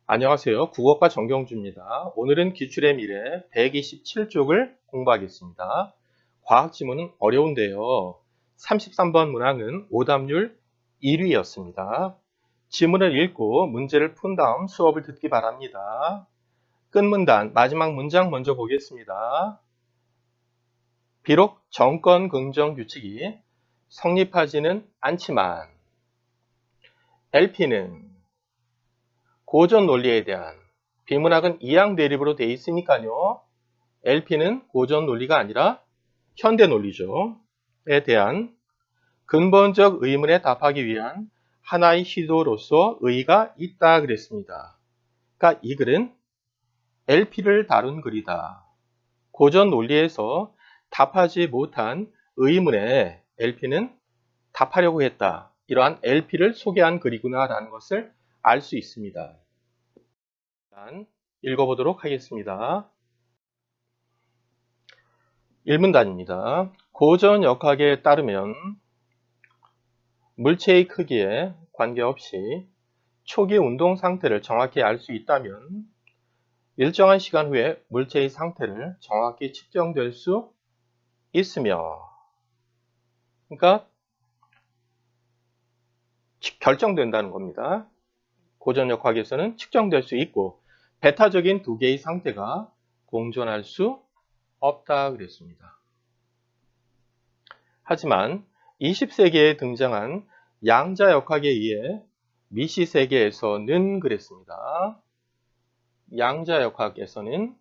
안녕하세요. 국어과 정경주입니다. 오늘은 기출의 미래 127쪽을 공부하겠습니다. 과학 지문은 어려운데요. 33번 문항은 오답률 1위였습니다. 지문을 읽고 문제를 푼 다음 수업을 듣기 바랍니다. 끝문단 마지막 문장 먼저 보겠습니다. 비록 정권 긍정 규칙이 성립하지는 않지만 LP는 고전 논리에 대한 비문학은 이양 대립으로 되어 있으니까요. LP는 고전 논리가 아니라 현대 논리죠. 에 대한 근본적 의문에 답하기 위한 하나의 시도로서 의의가 있다 그랬습니다. 그러니까 이 글은 LP를 다룬 글이다. 고전 논리에서 답하지 못한 의문에 LP는 답하려고 했다. 이러한 LP를 소개한 글이구나라는 것을 알 수 있습니다. 읽어보도록 하겠습니다. 1문단입니다. 고전 역학에 따르면 물체의 크기에 관계없이 초기 운동 상태를 정확히 알 수 있다면 일정한 시간 후에 물체의 상태를 정확히 측정될 수 있으며, 그러니까 결정된다는 겁니다. 고전 역학에서는 측정될 수 있고 배타적인 두 개의 상태가 공존할 수 없다 그랬습니다. 하지만 20세기에 등장한 양자 역학에 의해 미시 세계에서는 그랬습니다. 양자 역학에서는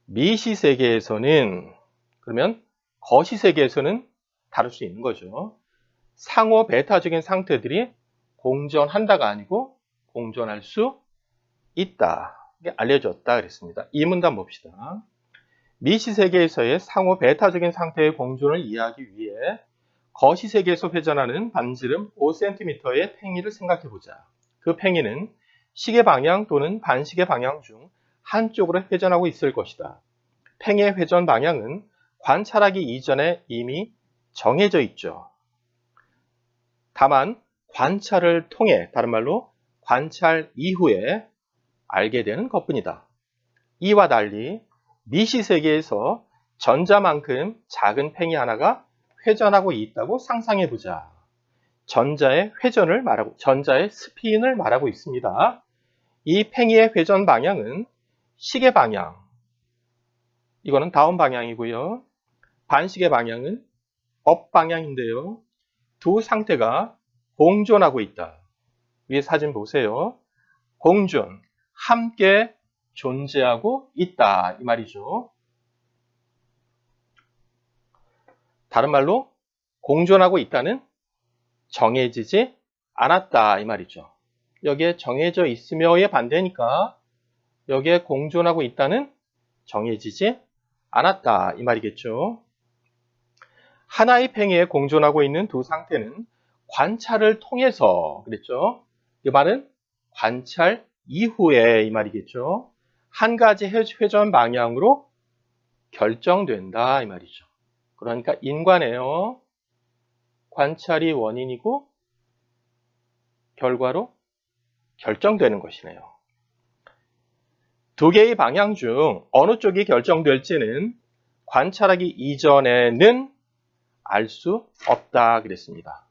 미시 세계에서는 그러면 거시 세계에서는 다룰 수 있는 거죠. 상호 배타적인 상태들이 공존한다가 아니고 공존할 수 있다. 이게 알려졌다 그랬습니다. 이 문단 봅시다. 미시세계에서의 상호 베타적인 상태의 공존을 이해하기 위해 거시세계에서 회전하는 반지름 5cm의 팽이를 생각해보자. 그 팽이는 시계 방향 또는 반시계 방향 중 한쪽으로 회전하고 있을 것이다. 팽이의 회전 방향은 관찰하기 이전에 이미 정해져 있죠. 다만 관찰을 통해, 다른 말로 관찰 이후에 알게 되는 것뿐이다. 이와 달리 미시세계에서 전자만큼 작은 팽이 하나가 회전하고 있다고 상상해보자. 전자의 회전을 말하고, 전자의 스핀을 말하고 있습니다. 이 팽이의 회전 방향은 시계 방향, 이거는 다운 방향이고요. 반시계 방향은 업 방향인데요. 두 상태가 공존하고 있다. 위에 사진 보세요. 공존, 함께 존재하고 있다 이 말이죠. 다른 말로 공존하고 있다는 정해지지 않았다 이 말이죠. 여기에 정해져 있으며의 반대니까 여기에 공존하고 있다는 정해지지 않았다 이 말이겠죠. 하나의 팽이에 공존하고 있는 두 상태는 관찰을 통해서 그랬죠. 이 말은 관찰 이후에 이 말이겠죠. 한 가지 회전 방향으로 결정된다 이 말이죠. 그러니까 인과네요. 관찰이 원인이고 결과로 결정되는 것이네요. 두 개의 방향 중 어느 쪽이 결정될지는 관찰하기 이전에는 알 수 없다 그랬습니다.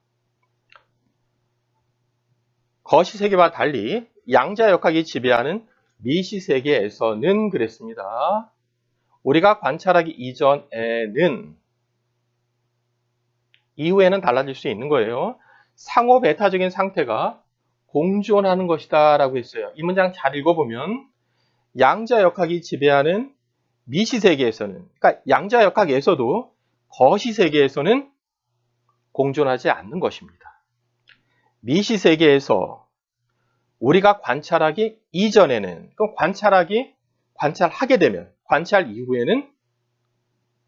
거시세계와 달리 양자역학이 지배하는 미시세계에서는 그랬습니다. 우리가 관찰하기 이전에는, 이후에는 달라질 수 있는 거예요. 상호 베타적인 상태가 공존하는 것이다 라고 했어요. 이 문장 잘 읽어보면 양자역학이 지배하는 미시세계에서는, 그러니까 양자역학에서도 거시세계에서는 공존하지 않는 것입니다. 미시세계에서 우리가 관찰하기 이전에는, 그럼 관찰하게 되면, 관찰 이후에는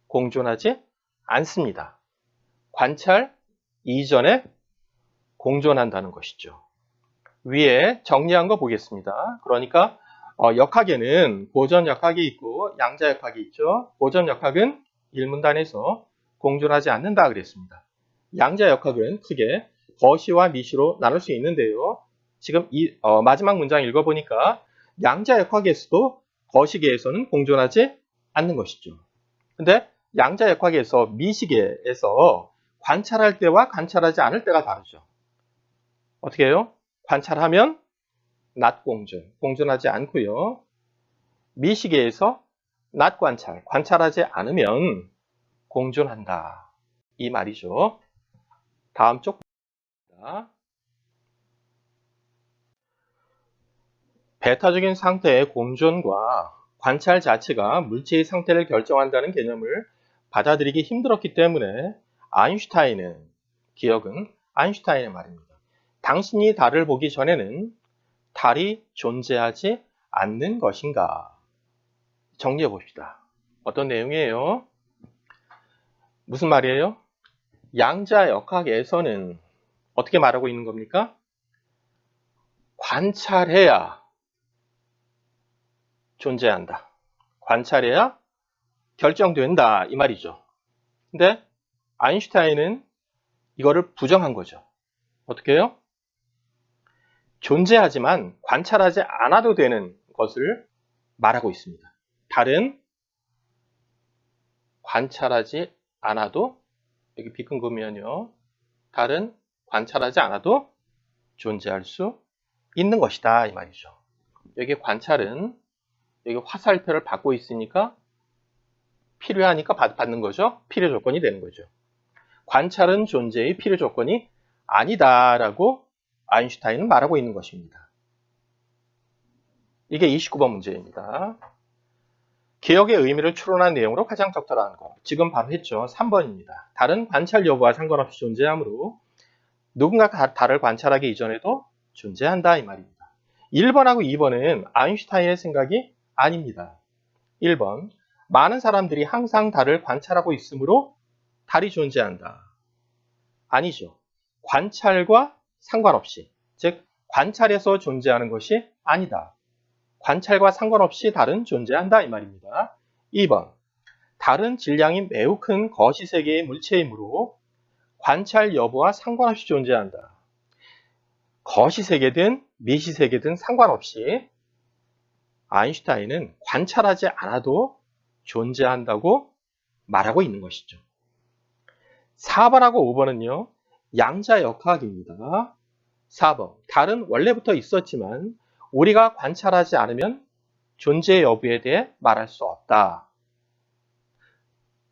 공존하지 않습니다. 관찰 이전에 공존한다는 것이죠. 위에 정리한 거 보겠습니다. 그러니까 역학에는 고전 역학이 있고 양자 역학이 있죠. 고전 역학은 1문단에서 공존하지 않는다 그랬습니다. 양자 역학은 크게 거시와 미시로 나눌 수 있는데요. 지금 마지막 문장 읽어보니까 양자역학에서도 거시기에서는 공존하지 않는 것이죠. 근데 양자역학에서 미시계에서 관찰할 때와 관찰하지 않을 때가 다르죠. 어떻게 해요? 관찰하면 낮공존, 공존하지 않고요. 미시계에서 낮관찰, 관찰하지 않으면 공존한다. 이 말이죠. 다음 쪽 봅니다. 베타적인 상태의 공존과 관찰 자체가 물체의 상태를 결정한다는 개념을 받아들이기 힘들었기 때문에 기억은 아인슈타인의 말입니다. 당신이 달을 보기 전에는 달이 존재하지 않는 것인가? 정리해 봅시다. 어떤 내용이에요? 무슨 말이에요? 양자역학에서는 어떻게 말하고 있는 겁니까? 관찰해야 존재한다. 관찰해야 결정된다. 이 말이죠. 근데 아인슈타인은 이거를 부정한 거죠. 어떻게 해요? 존재하지만 관찰하지 않아도 되는 것을 말하고 있습니다. 달은 관찰하지 않아도, 여기 비큰 그면요, 달은 관찰하지 않아도 존재할 수 있는 것이다. 이 말이죠. 여기 관찰은 여기 화살표를 받고 있으니까 필요하니까 받는 거죠. 필요 조건이 되는 거죠. 관찰은 존재의 필요 조건이 아니다라고 아인슈타인은 말하고 있는 것입니다. 이게 29번 문제입니다. 개혁의 의미를 추론한 내용으로 가장 적절한 거. 지금 바로 했죠. 3번입니다. 달은 관찰 여부와 상관없이 존재하므로 누군가 달을 관찰하기 이전에도 존재한다 이 말입니다. 1번하고 2번은 아인슈타인의 생각이 아닙니다. 1번, 많은 사람들이 항상 달을 관찰하고 있으므로 달이 존재한다. 아니죠. 관찰과 상관없이, 즉 관찰에서 존재하는 것이 아니다. 관찰과 상관없이 달은 존재한다 이 말입니다. 2번, 달은 질량이 매우 큰 거시세계의 물체이므로 관찰 여부와 상관없이 존재한다. 거시세계든 미시세계든 상관없이 아인슈타인은 관찰하지 않아도 존재한다고 말하고 있는 것이죠. 4번하고 5번은요. 양자역학입니다. 4번, 달은 원래부터 있었지만 우리가 관찰하지 않으면 존재 여부에 대해 말할 수 없다.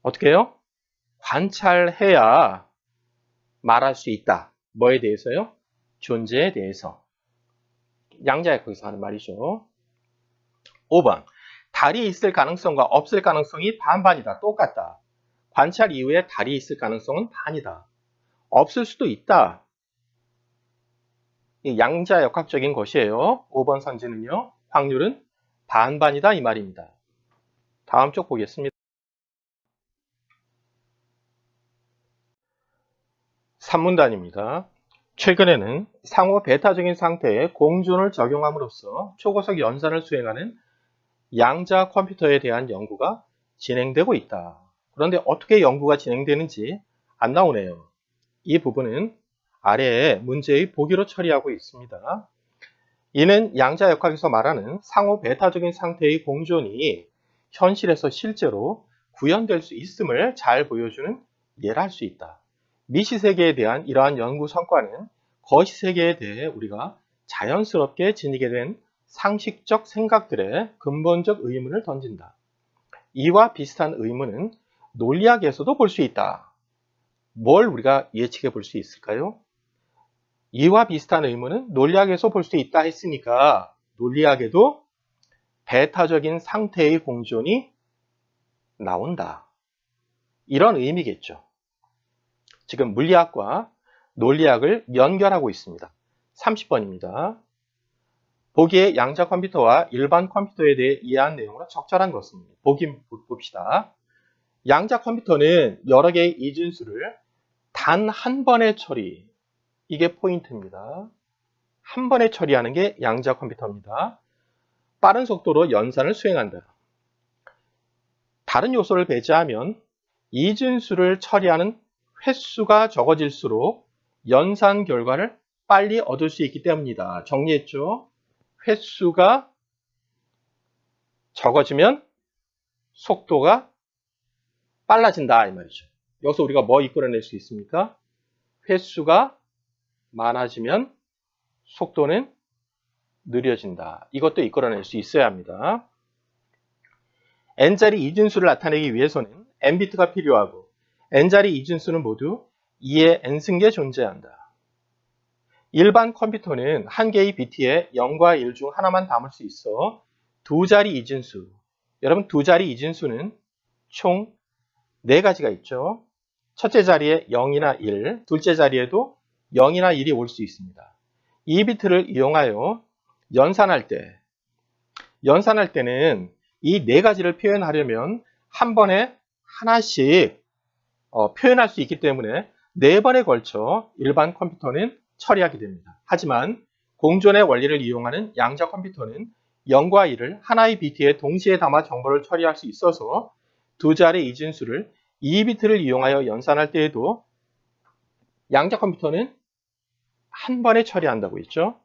어떻게 해요? 관찰해야 말할 수 있다. 뭐에 대해서요? 존재에 대해서. 양자역학에서 하는 말이죠. 5번, 달이 있을 가능성과 없을 가능성이 반반이다. 똑같다. 관찰 이후에 달이 있을 가능성은 반이다. 없을 수도 있다. 양자역학적인 것이에요. 5번 선지는요. 확률은 반반이다 이 말입니다. 다음 쪽 보겠습니다. 3문단입니다. 최근에는 상호 베타적인 상태에 공존을 적용함으로써 초고속 연산을 수행하는 양자 컴퓨터에 대한 연구가 진행되고 있다. 그런데 어떻게 연구가 진행되는지 안 나오네요. 이 부분은 아래에 문제의 보기로 처리하고 있습니다. 이는 양자역학에서 말하는 상호 베타적인 상태의 공존이 현실에서 실제로 구현될 수 있음을 잘 보여주는 예를 할 수 있다. 미시세계에 대한 이러한 연구 성과는 거시세계에 대해 우리가 자연스럽게 지니게 된 상식적 생각들의 근본적 의문을 던진다. 이와 비슷한 의문은 논리학에서도 볼 수 있다. 뭘 우리가 예측해 볼 수 있을까요? 이와 비슷한 의문은 논리학에서 볼 수 있다 했으니까 논리학에도 베타적인 상태의 공존이 나온다. 이런 의미겠죠. 지금 물리학과 논리학을 연결하고 있습니다. 30번입니다. 보기에 양자 컴퓨터와 일반 컴퓨터에 대해 이해한 내용으로 적절한 것은 보기 봅시다. 양자 컴퓨터는 여러 개의 이진수를 단 한 번의 처리, 이게 포인트입니다. 한 번에 처리하는 게 양자 컴퓨터입니다. 빠른 속도로 연산을 수행한다. 다른 요소를 배제하면 이진수를 처리하는 횟수가 적어질수록 연산 결과를 빨리 얻을 수 있기 때문이다. 정리했죠? 횟수가 적어지면 속도가 빨라진다 이 말이죠. 여기서 우리가 뭐 이끌어낼 수 있습니까? 횟수가 많아지면 속도는 느려진다. 이것도 이끌어낼 수 있어야 합니다. n자리 이진수를 나타내기 위해서는 n비트가 필요하고 n자리 이진수는 모두 2의 n승계 존재한다. 일반 컴퓨터는 한 개의 비트에 0과 1 중 하나만 담을 수 있어 두 자리 이진수. 여러분 두 자리 이진수는 총 4가지가 있죠. 첫째 자리에 0이나 1, 둘째 자리에도 0이나 1이 올 수 있습니다. 이 비트를 이용하여 연산할 때는 이 4가지를 표현하려면 한 번에 하나씩 표현할 수 있기 때문에 4번에 걸쳐 일반 컴퓨터는 처리하게 됩니다. 하지만 공존의 원리를 이용하는 양자 컴퓨터는 0과 1을 하나의 비트에 동시에 담아 정보를 처리할 수 있어서 두 자리 이진수를 2비트를 이용하여 연산할 때에도 양자 컴퓨터는 한 번에 처리한다고 했죠.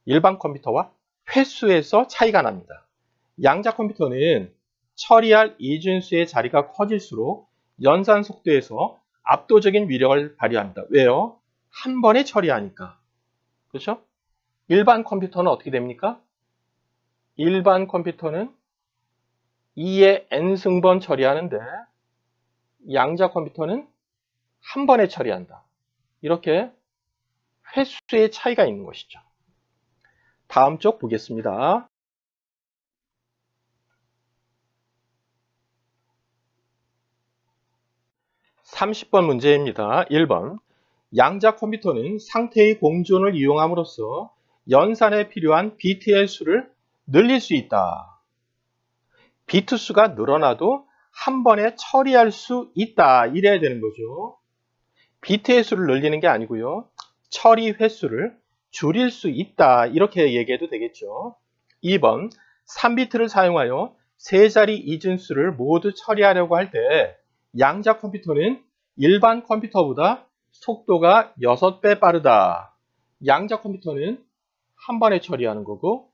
일반 컴퓨터와 횟수에서 차이가 납니다. 양자 컴퓨터는 처리할 이진수의 자리가 커질수록 연산 속도에서 압도적인 위력을 발휘합니다. 왜요? 한 번에 처리하니까. 그렇죠? 일반 컴퓨터는 어떻게 됩니까? 일반 컴퓨터는 2의 n승번 처리하는데 양자 컴퓨터는 한 번에 처리한다. 이렇게 횟수의 차이가 있는 것이죠. 다음 쪽 보겠습니다. 30번 문제입니다. 1번. 양자 컴퓨터는 상태의 공존을 이용함으로써 연산에 필요한 비트의 수를 늘릴 수 있다. 비트 수가 늘어나도 한 번에 처리할 수 있다. 이래야 되는 거죠. 비트의 수를 늘리는 게 아니고요. 처리 횟수를 줄일 수 있다. 이렇게 얘기해도 되겠죠. 2번. 3비트를 사용하여 세 자리 이진수를 모두 처리하려고 할 때 양자 컴퓨터는 일반 컴퓨터보다 속도가 6배 빠르다. 양자 컴퓨터는 한 번에 처리하는 거고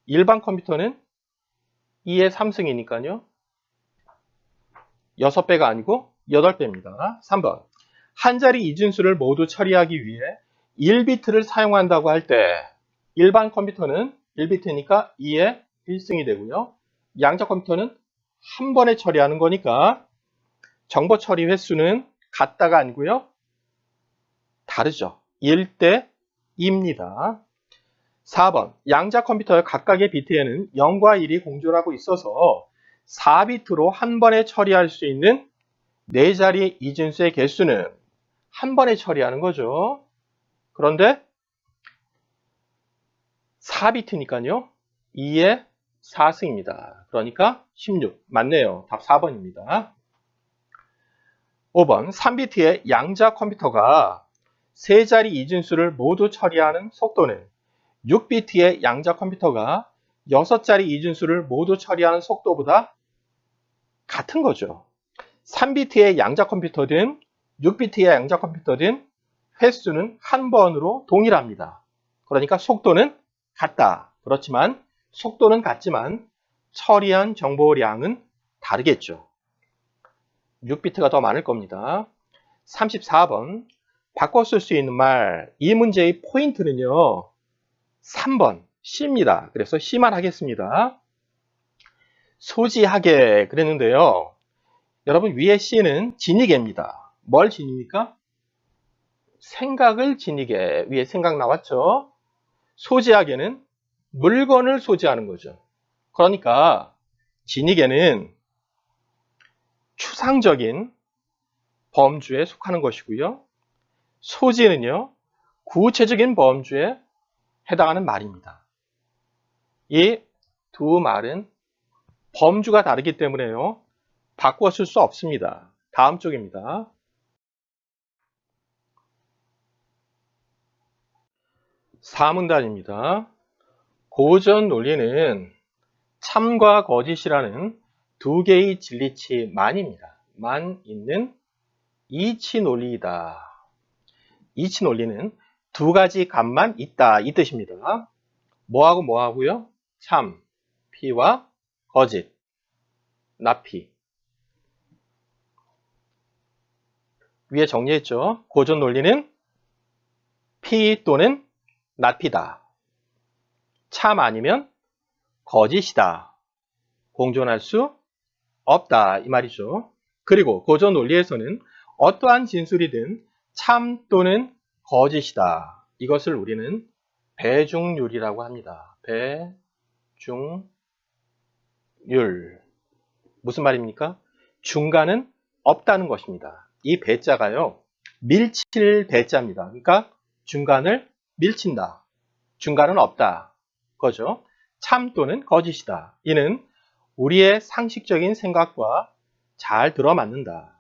일반 컴퓨터는 2의 3승이니까요. 6배가 아니고 8배입니다. 3번. 한 자리 이진수를 모두 처리하기 위해 1비트를 사용한다고 할 때 일반 컴퓨터는 1비트니까 2의 1승이 되고요. 양자 컴퓨터는 한 번에 처리하는 거니까 정보 처리 횟수는 같다가 아니고요. 다르죠. 1대 2입니다. 4번. 양자 컴퓨터의 각각의 비트에는 0과 1이 공존하고 있어서 4비트로 한 번에 처리할 수 있는 4자리 이진수의 개수는 한 번에 처리하는 거죠. 그런데 4비트니까요. 2의 4승입니다. 그러니까 16. 맞네요. 답 4번입니다. 5번. 3비트의 양자 컴퓨터가 세 자리 이진수를 모두 처리하는 속도는 6비트의 양자 컴퓨터가 6자리 이진수를 모두 처리하는 속도보다 같은 거죠. 3비트의 양자 컴퓨터든 6비트의 양자 컴퓨터든 횟수는 한 번으로 동일합니다. 그러니까 속도는 같다. 그렇지만 속도는 같지만 처리한 정보량은 다르겠죠. 6비트가 더 많을 겁니다. 34번. 바꿔 쓸 수 있는 말. 이 문제의 포인트는요. 3번. C입니다. 그래서 C만 하겠습니다. 소지하게 그랬는데요. 여러분 위에 C는 지니개입니다. 뭘 지니니까? 생각을 지니개. 위에 생각 나왔죠? 소지하게는 물건을 소지하는 거죠. 그러니까 지니개는 추상적인 범주에 속하는 것이고요. 소지는요. 구체적인 범주에 해당하는 말입니다. 이 두 말은 범주가 다르기 때문에요. 바꾸어 쓸 수 없습니다. 다음 쪽입니다. 4문단입니다. 고전 논리는 참과 거짓이라는 두 개의 진리치만입니다. 만 있는 이치 논리이다. 이치 논리는 두 가지 값만 있다 이 뜻입니다. 뭐하고 뭐하고요? 참, P와 거짓, not P. 위에 정리했죠. 고전 논리는 P 또는 not P다. 참 아니면 거짓이다. 공존할 수 없다 이 말이죠. 그리고 고전 논리에서는 어떠한 진술이든 참 또는 거짓이다. 이것을 우리는 배중률이라고 합니다. 배중률. 무슨 말입니까? 중간은 없다는 것입니다. 이 배자가요. 밀칠 배자입니다. 그러니까 중간을 밀친다. 중간은 없다. 그거죠. 참 또는 거짓이다. 이는 우리의 상식적인 생각과 잘 들어맞는다.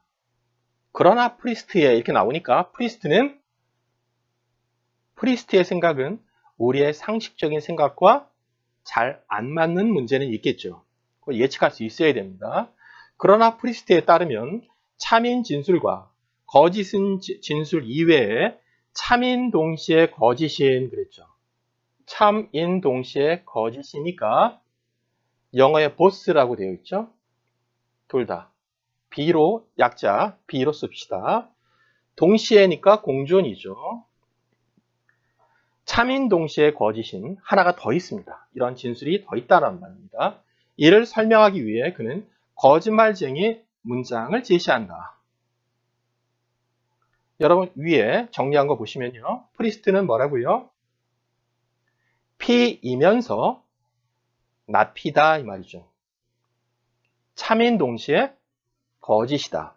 그러나 프리스트에 이렇게 나오니까 프리스트의 생각은 우리의 상식적인 생각과 잘 안 맞는 문제는 있겠죠. 예측할 수 있어야 됩니다. 그러나 프리스트에 따르면 참인 진술과 거짓은 진술 이외에 참인 동시에 거짓인 그랬죠. 참인 동시에 거짓이니까 영어에 both라고 되어 있죠. 둘 다. B로 약자 B로 씁시다. 동시에니까 공존이죠. 참인 동시에 거짓인 하나가 더 있습니다. 이런 진술이 더 있다는 말입니다. 이를 설명하기 위해 그는 거짓말쟁이 문장을 제시한다. 여러분 위에 정리한 거 보시면요. 프리스트는 뭐라고요? P이면서 not P다 이 말이죠. 참인 동시에 거짓이다.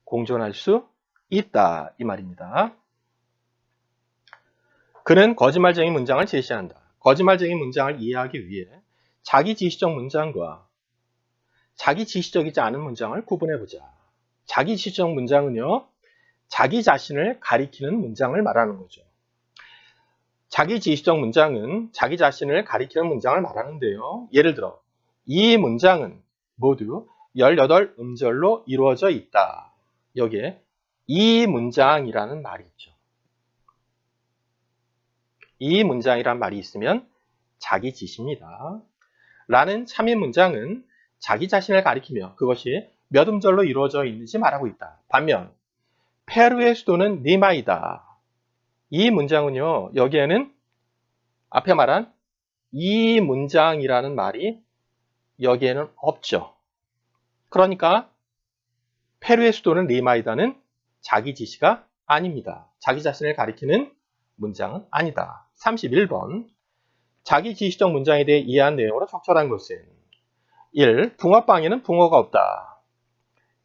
공존할 수 있다 이 말입니다. 그는 거짓말쟁이 문장을 제시한다. 거짓말쟁이 문장을 이해하기 위해 자기 지시적 문장과 자기 지시적이지 않은 문장을 구분해보자. 자기 지시적 문장은요. 자기 자신을 가리키는 문장을 말하는 거죠. 자기 지시적 문장은 자기 자신을 가리키는 문장을 말하는데요. 예를 들어 이 문장은 모두 18음절로 이루어져 있다. 여기에 이 문장이라는 말이 있죠. 이 문장이란 말이 있으면 자기 지시입니다. 라는 참인 문장은 자기 자신을 가리키며 그것이 몇 음절로 이루어져 있는지 말하고 있다. 반면 페루의 수도는 리마이다. 이 문장은요. 여기에는 앞에 말한 이 문장이라는 말이 여기에는 없죠. 그러니까 페루의 수도는 리마이다는 자기 지시가 아닙니다. 자기 자신을 가리키는 문장은 아니다. 31번 자기 지시적 문장에 대해 이해한 내용으로 적절한 것은 1. 붕어빵에는 붕어가 없다.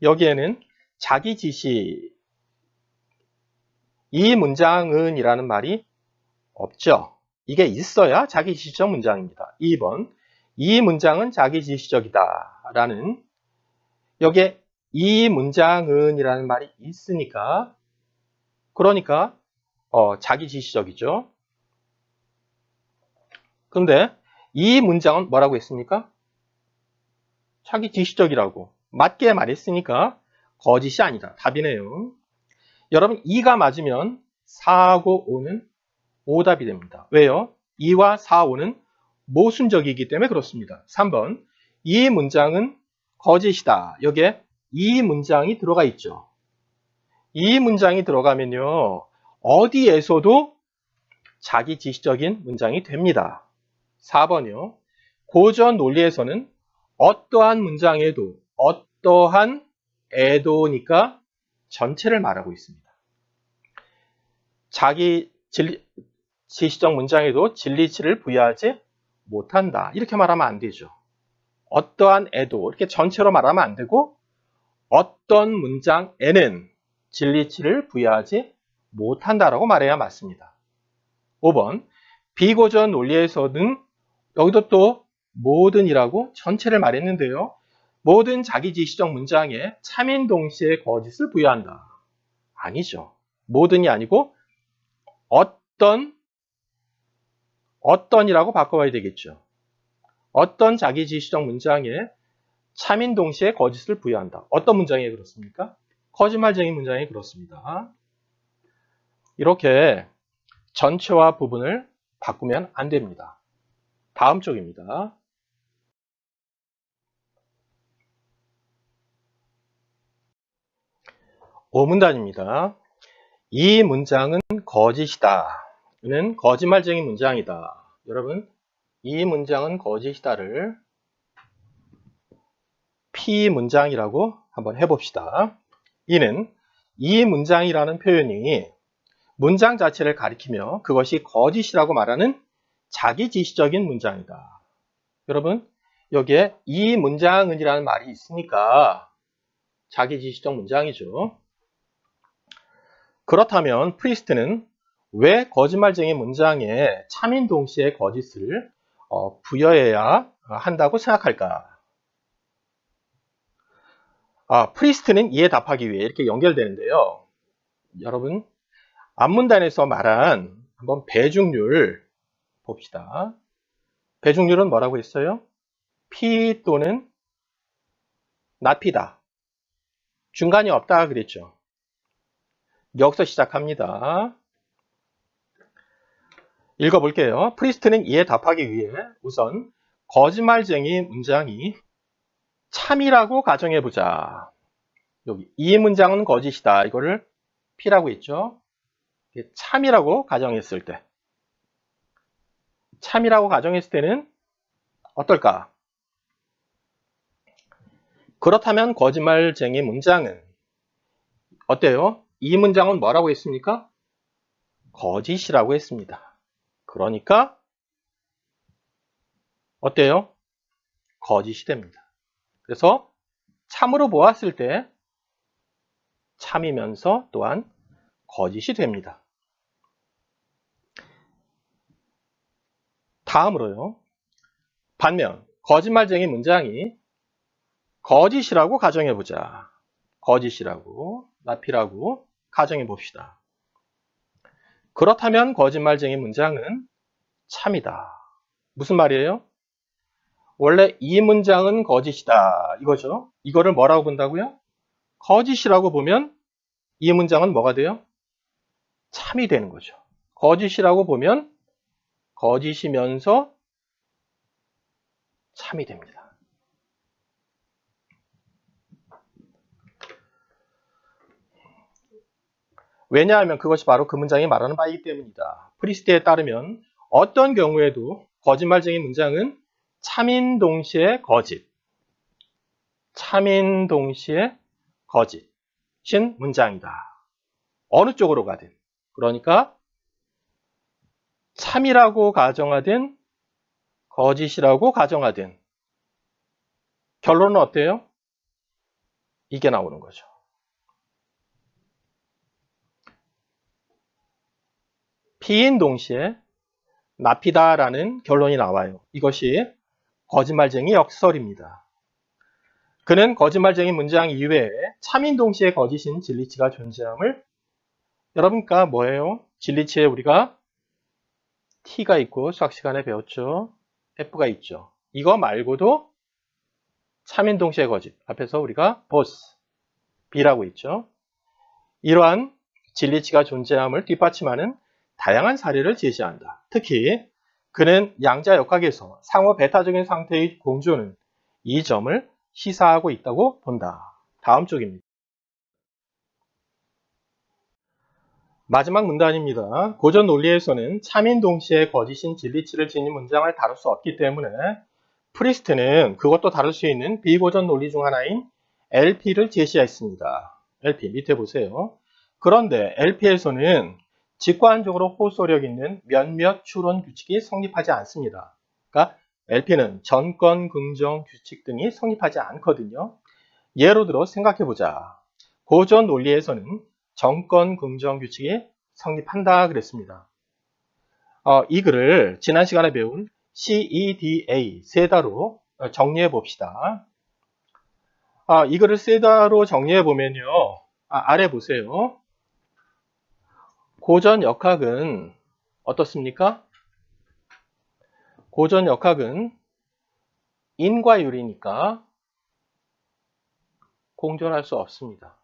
여기에는 자기 지시 이 문장은 이라는 말이 없죠. 이게 있어야 자기 지시적 문장입니다. 2번 이 문장은 자기 지시적이다 라는 여기에 이 문장은 이라는 말이 있으니까 그러니까 자기 지시적이죠. 그런데 이 문장은 뭐라고 했습니까? 자기 지시적이라고 맞게 말했으니까 거짓이 아니다. 답이네요. 여러분 2가 맞으면 4하고 5는 오답이 됩니다. 왜요? 2와 4, 5는 모순적이기 때문에 그렇습니다. 3번 이 문장은 거짓이다. 여기에 이 문장이 들어가 있죠. 이 문장이 들어가면요. 어디에서도 자기 지시적인 문장이 됩니다. 4번이요. 고전 논리에서는 어떠한 문장에도 어떠한 에도니까 전체를 말하고 있습니다. 자기 지시적 문장에도 진리치를 부여하지 못한다. 이렇게 말하면 안 되죠. 어떠한 에도 이렇게 전체로 말하면 안 되고 어떤 문장에는 진리치를 부여하지 못한다라고 말해야 맞습니다. 5번 비고전 논리에서는 여기도 또 모든이라고 전체를 말했는데요. 모든 자기 지시적 문장에 참인 동시에 거짓을 부여한다. 아니죠. 모든이 아니고 어떤이라고 바꿔봐야 되겠죠. 어떤 자기 지시적 문장에 참인 동시에 거짓을 부여한다. 어떤 문장에 그렇습니까? 거짓말쟁이 문장에 그렇습니다. 이렇게 전체와 부분을 바꾸면 안 됩니다. 다음 쪽입니다. 오문단입니다. 이 문장은 거짓이다. 는 거짓말쟁이 문장이다. 여러분, 이 문장은 거짓이다를 피문장이라고 한번 해봅시다. 이는 이 문장이라는 표현이 문장 자체를 가리키며 그것이 거짓이라고 말하는 자기지시적인 문장이다. 여러분, 여기에 이 문장은이라는 말이 있으니까 자기지시적 문장이죠. 그렇다면 프리스트는 왜 거짓말쟁이 문장에 참인 동시에 거짓을 부여해야 한다고 생각할까? 프리스트는 이에 답하기 위해 이렇게 연결되는데요. 여러분, 앞문단에서 말한 한번 배중률 봅시다. 배중률은 뭐라고 했어요? 피 또는 나피다. 중간이 없다 그랬죠. 여기서 시작합니다. 읽어볼게요. 프리스트는 이에 답하기 위해 우선 거짓말쟁이 문장이 참이라고 가정해보자. 여기 이 문장은 거짓이다. 이거를 P라고 했죠. 참이라고 가정했을 때. 참이라고 가정했을 때는 어떨까? 그렇다면 거짓말쟁이 문장은 어때요? 이 문장은 뭐라고 했습니까? 거짓이라고 했습니다. 그러니까 어때요? 거짓이 됩니다. 그래서 참으로 보았을 때 참이면서 또한 거짓이 됩니다. 다음으로요. 반면 거짓말쟁이 문장이 거짓이라고 가정해보자. 거짓이라고, 나피라고 가정해봅시다. 그렇다면 거짓말쟁이 문장은 참이다. 무슨 말이에요? 원래 이 문장은 거짓이다. 이거죠. 이거를 뭐라고 본다고요? 거짓이라고 보면 이 문장은 뭐가 돼요? 참이 되는 거죠. 거짓이라고 보면 거짓이면서 참이 됩니다. 왜냐하면 그것이 바로 그 문장이 말하는 바이기 때문이다. 프리스트에 따르면 어떤 경우에도 거짓말쟁이 문장은 참인 동시에 거짓, 참인 동시에 거짓인 문장이다. 어느 쪽으로 가든. 그러니까 참이라고 가정하든 거짓이라고 가정하든 결론은 어때요? 이게 나오는 거죠. 피인 동시에 나피다라는 결론이 나와요. 이것이 거짓말쟁이 역설입니다. 그는 거짓말쟁이 문장 이외에 참인 동시에 거짓인 진리치가 존재함을 여러분과 뭐예요? 진리치에 우리가 T가 있고 수학 시간에 배웠죠. F가 있죠. 이거 말고도 참인 동시에 거짓 앞에서 우리가 both B라고 있죠. 이러한 진리치가 존재함을 뒷받침하는 다양한 사례를 제시한다. 특히 그는 양자 역학에서 상호 베타적인 상태의 공존은 이 점을 시사하고 있다고 본다. 다음 쪽입니다. 마지막 문단입니다. 고전 논리에서는 참인 동시에 거짓인 진리치를 지닌 문장을 다룰 수 없기 때문에 프리스트는 그것도 다룰 수 있는 비고전 논리 중 하나인 LP를 제시했습니다. LP 밑에 보세요. 그런데 LP에서는 직관적으로 호소력 있는 몇몇 추론 규칙이 성립하지 않습니다. 그러니까 LP는 전권, 긍정, 규칙 등이 성립하지 않거든요. 예로 들어 생각해보자. 고전 논리에서는 정권, 긍정, 규칙이 성립한다 그랬습니다. 이 글을 지난 시간에 배운 CEDA, 세다로 정리해 봅시다. 이 글을 세다로 정리해 보면요. 아래 보세요. 고전 역학은 어떻습니까? 고전 역학은 인과 유리니까 공존할 수 없습니다.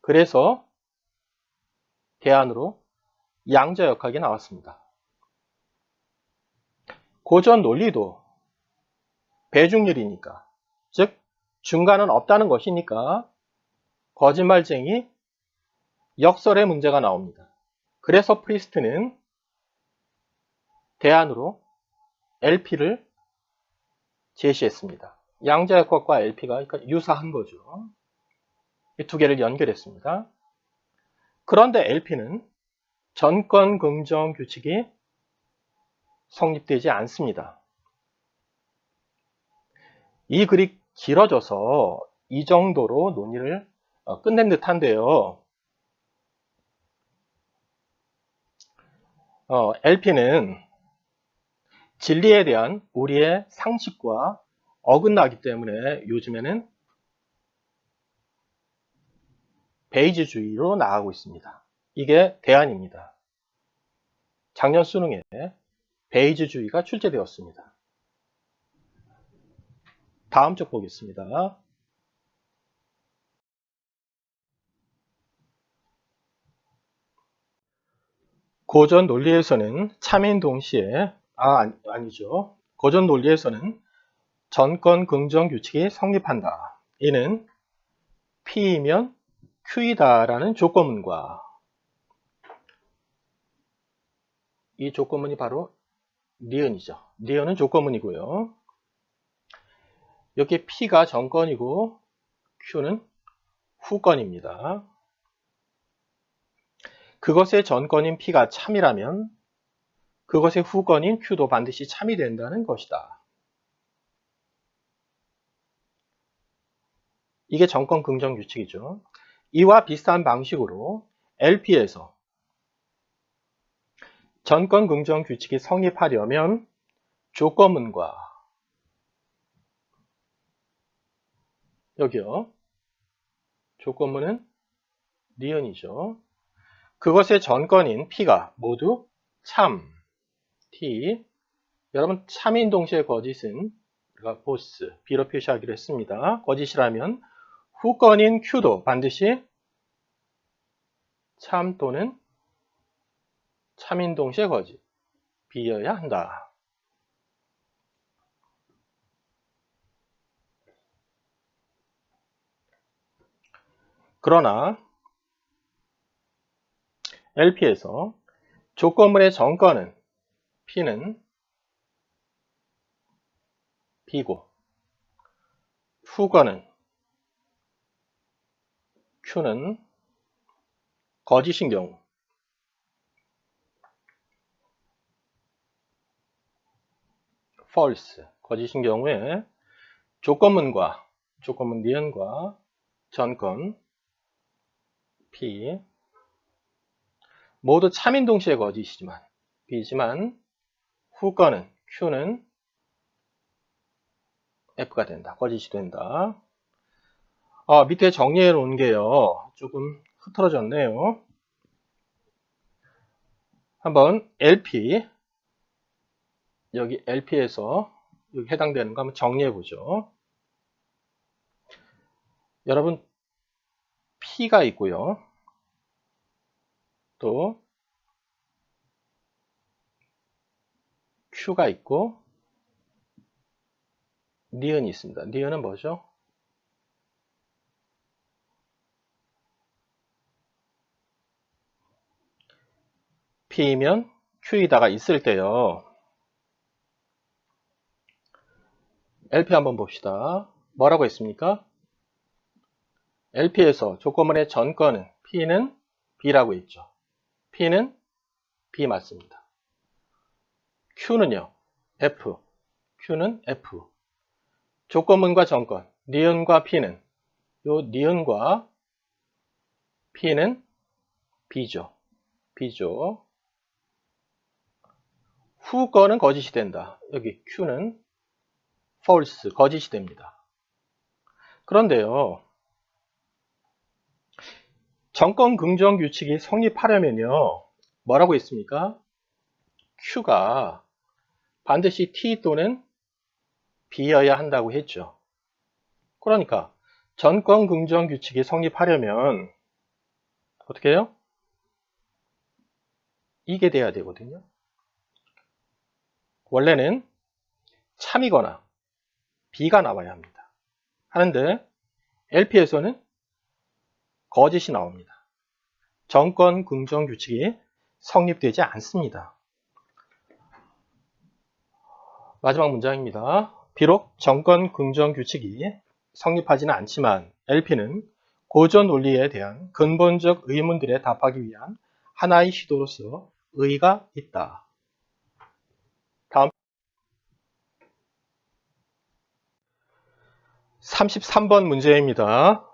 그래서 대안으로 양자역학이 나왔습니다. 고전 논리도 배중률이니까, 즉 중간은 없다는 것이니까 거짓말쟁이 역설의 문제가 나옵니다. 그래서 프리스트는 대안으로 LP를 제시했습니다. 양자역학과 LP가 유사한 거죠. 이 두 개를 연결했습니다. 그런데 LP는 전권 긍정 규칙이 성립되지 않습니다. 이 글이 길어져서 이 정도로 논의를 끝낸 듯한데요. LP는 진리에 대한 우리의 상식과 어긋나기 때문에 요즘에는 베이지주의로 나아가고 있습니다. 이게 대안입니다. 작년 수능에 베이지주의가 출제되었습니다. 다음 쪽 보겠습니다. 고전 논리에서는 참인 동시에 아니죠. 고전 논리에서는 전권 긍정 규칙이 성립한다. 이는 P이면 Q이다라는 조건문과 이 조건문이 바로 니은이죠. 니은은 조건문이고요. 여기 P가 전권이고 Q는 후권입니다. 그것의 전권인 P가 참이라면 그것의 후권인 Q도 반드시 참이 된다는 것이다. 이게 전권 긍정 규칙이죠. 이와 비슷한 방식으로 LP에서 전권 긍정 규칙이 성립하려면 조건문과 여기요. 조건문은 니은이죠. 그것의 전권인 P가 모두 참, T. 여러분 참인 동시에 거짓은 우리가 보스, B로 표시하기로 했습니다. 거짓이라면 후권인 Q도 반드시 참 또는 참인 동시에 거짓, B여야 한다. 그러나 LP에서 조건문의 전권은 P는 B고 후권은 Q는 거짓인 경우 false, 거짓인 경우에 조건문과 조건문 니은과 전권 P 모두 참인 동시에 거짓이지만 B지만 후권은 Q는 F가 된다. 거짓이 된다. 밑에 정리해 놓은 게요. 조금 흐트러졌네요. 한번 LP 여기 LP에서 여기 해당되는 거 한번 정리해 보죠. 여러분 P가 있고요. 또 Q가 있고 니은이 있습니다. 니은은 뭐죠? P이면 Q이다가 있을 때요. LP 한번 봅시다. 뭐라고 했습니까? LP에서 조건문의 전권은 P는 B라고 했죠. P는 B 맞습니다. Q는요. F. Q는 F. 조건문과 전권, 니은과 P는 요 니은과 P는 B죠. B죠. 후권은 거짓이 된다. 여기 Q는 false, 거짓이 됩니다. 그런데요. 전권 긍정 규칙이 성립하려면요. 뭐라고 했습니까? Q가 반드시 T 또는 B여야 한다고 했죠. 그러니까 전권 긍정 규칙이 성립하려면 어떻게 해요? 이게 돼야 되거든요. 원래는 참이거나 B가 나와야 합니다. 하는데 LP에서는 거짓이 나옵니다. 정권 긍정 규칙이 성립되지 않습니다. 마지막 문장입니다. 비록 정권 긍정 규칙이 성립하지는 않지만 LP는 고전 논리에 대한 근본적 의문들에 답하기 위한 하나의 시도로서 의의가 있다. 다음 33번 문제입니다.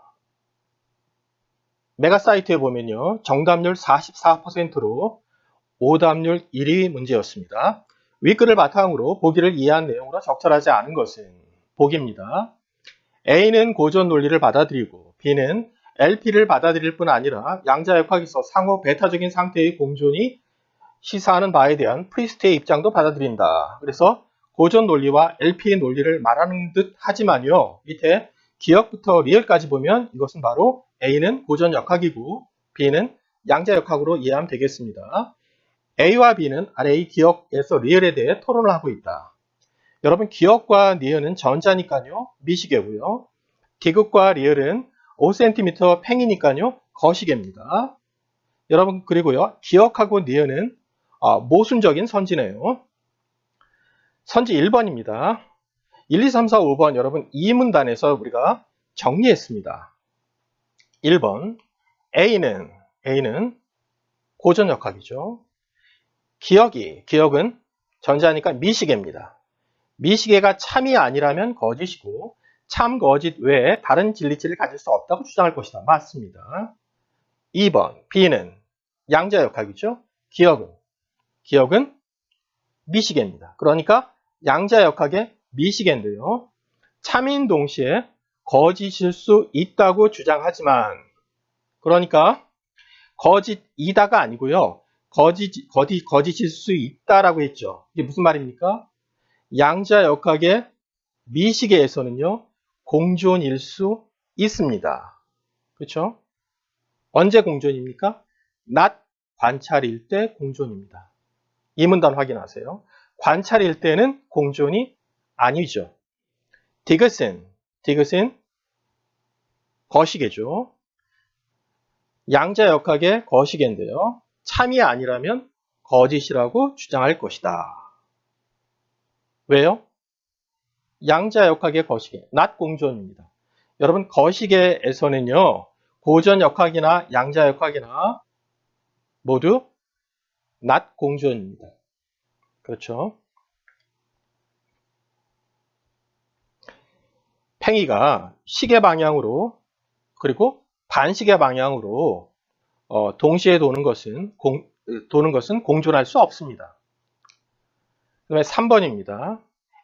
메가사이트에 보면요. 정답률 44%로 오답률 1위 문제였습니다. 윗글을 바탕으로 보기를 이해한 내용으로 적절하지 않은 것은 보기입니다. A는 고전 논리를 받아들이고 B는 LP를 받아들일 뿐 아니라 양자역학에서 상호 배타적인 상태의 공존이 시사하는 바에 대한 프리스트의 입장도 받아들인다. 그래서 고전 논리와 LP의 논리를 말하는 듯 하지만요. 밑에 기억부터 리을까지 보면 이것은 바로 A는 고전 역학이고 B는 양자역학으로 이해하면 되겠습니다. A와 B는 아래의 기억에서 리을에 대해 토론을 하고 있다. 여러분 기억과 리을은 전자니까요. 미시계고요. 디귿과 리을은 5cm 팽이니까요. 거시계입니다. 여러분 그리고요. 기억하고 리을은 모순적인 선지네요. 선지 1번입니다. 1, 2, 3, 4, 5번 여러분 이 문단에서 우리가 정리했습니다. 1번 A는 고전역학이죠. 기억은 전자니까 미시계입니다. 미시계가 참이 아니라면 거짓이고 참 거짓 외에 다른 진리치를 가질 수 없다고 주장할 것이다. 맞습니다. 2번 B는 양자역학이죠. 기억은 미시계입니다. 그러니까 양자역학의 미시계인데요. 참인 동시에 거짓일 수 있다고 주장하지만 그러니까 거짓이다가 아니고요. 거짓일 수 있다라고 했죠. 이게 무슨 말입니까? 양자역학의 미시계에서는요. 공존일 수 있습니다. 그렇죠? 언제 공존입니까? 낮 관찰일 때 공존입니다. 이 문단 확인하세요. 관찰일 때는 공존이 아니죠. 디귿은 거시계죠. 양자역학의 거시계인데요. 참이 아니라면 거짓이라고 주장할 것이다. 왜요? 양자역학의 거시계, 낮 공존입니다. 여러분 거시계에서는요. 고전역학이나 양자역학이나 모두 낮 공존입니다. 그렇죠? 팽이가 시계 방향으로 그리고 반시계 방향으로 동시에 도는 것은 공존할 수 없습니다. 그 다음에 3번입니다.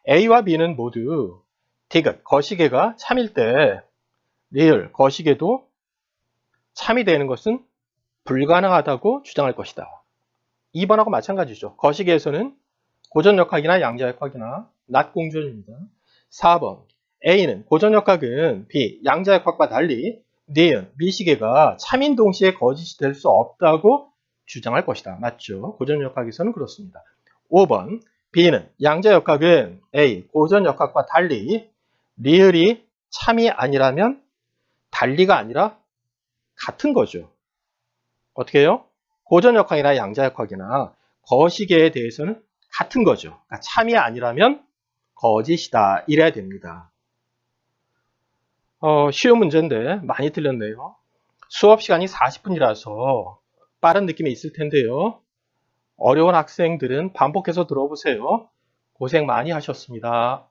A와 B는 모두 디귿, 거시계가 참일 때 리을, 거시계도 참이 되는 것은 불가능하다고 주장할 것이다. 2번하고 마찬가지죠. 거시계에서는 고전역학이나 양자역학이나 낮 공존입니다. 4번 A는 고전역학은 B, 양자역학과 달리 니은, 미시계가 참인 동시에 거짓이 될 수 없다고 주장할 것이다. 맞죠? 고전역학에서는 그렇습니다. 5번 B는 양자역학은 A, 고전역학과 달리 리을이 참이 아니라면 달리가 아니라 같은 거죠. 어떻게 해요? 고전역학이나 양자역학이나 거시계에 대해서는 같은 거죠. 그러니까 참이 아니라면 거짓이다. 이래야 됩니다. 쉬운 문제인데 많이 틀렸네요. 수업 시간이 40분이라서 빠른 느낌이 있을 텐데요. 어려운 학생들은 반복해서 들어보세요. 고생 많이 하셨습니다.